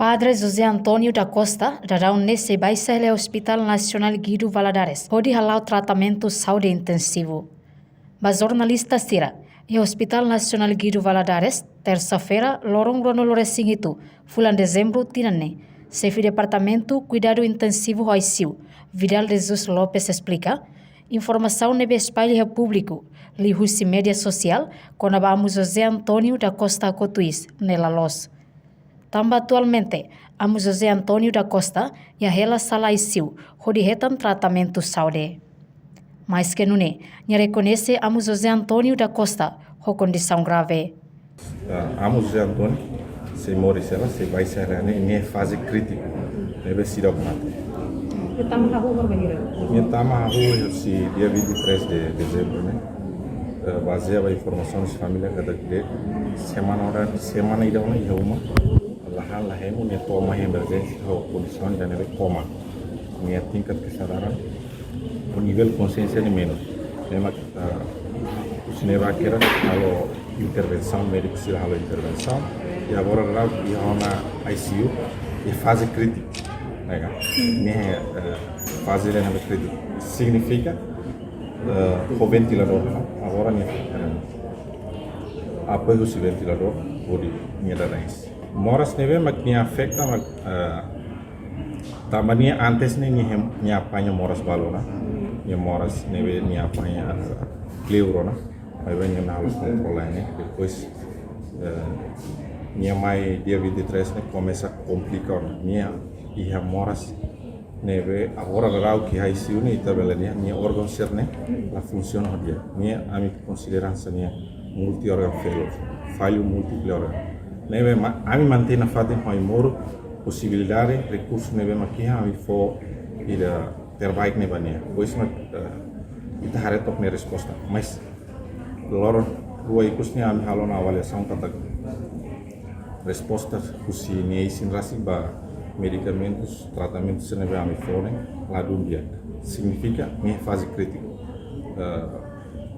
Padre José Antônio da Costa, dará nesse baixa ao Hospital Nacional Guido Valadares, onde halau tratamento saúde intensivo. Mas jornalistas tira, e o Hospital Nacional Guido Valadares, terça-feira, lorong ronoloresing itu, fulan dezembro, tinane. Chefe Departamento Cuidado Intensivo ICU, Vidal Jesus Lopes explica, informação nebe espalha público, li husi mídia social, quando abamos José Antônio da Costa Cotuís, nela los. Também atualmente, amo José Antônio da Costa e a ela sala ICU, onde retam tratamento saúde. Mas que não é, reconhece amo José Antônio da Costa, com condição grave. Amo José Antônio, se morre ela, se vai ser em fase crítica, deve ser operado. Estamos na rua, Estamos na rua, dia 23 de dezembro, né? Baseado em informações de família cada dia, semana ida uma lah hemu ne toma emergência ou condições de nível coma, minha tingkat kesadaran, o nível de consciência de menos. Memang os neva kira kalau intervenção médica se halo intervenção e agora lá e na ICU e fase crítica, né? Minha fase de nível crítico significa o ventilador, agora né apoio o ventilador pode minha darães. Moras neve mak ni afecta mak tamania antes ni apanha moras balona ni moras neve ni apanha pleurona aí vem na aula controlar né depois ni mai dia 23 né começa a complicar minha e moras neve agora lá o que aí se une tabela ni órgão ser né a função dia ni a mi considerança ni multi órgão falho múltiple órgão neve a mi mantém a fazer com moro possibilidade recursos neve aqui a mi for ida terbaik neve né pois mas kita harus top nih resposta mas lor dua ikusnya a mi halo na avaliação kata resposta kusi ni sin rasiba medicamentos tratamentos neve a mi for né lá do dia significa minha fase crítica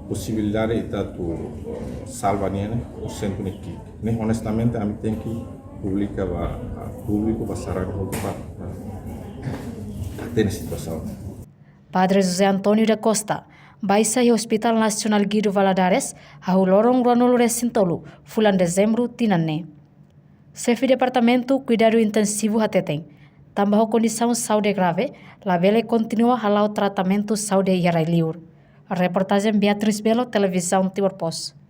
possibilidade ita tu salva né o centro aqui né honestamente a mim tem que publicar público passar para ter situação. Padre José Antônio da Costa, baixa ao Hospital Nacional Guido Valadares, a lorong ronoloresing tolu, fulan dezembro tinane. Chefe Departamento Cuidado Intensivo hateteng, tambah condição saúde grave, la vele continua halau tratamento saúde yarai liur. Reportagem Beatriz Belo, Televisão Timor Post.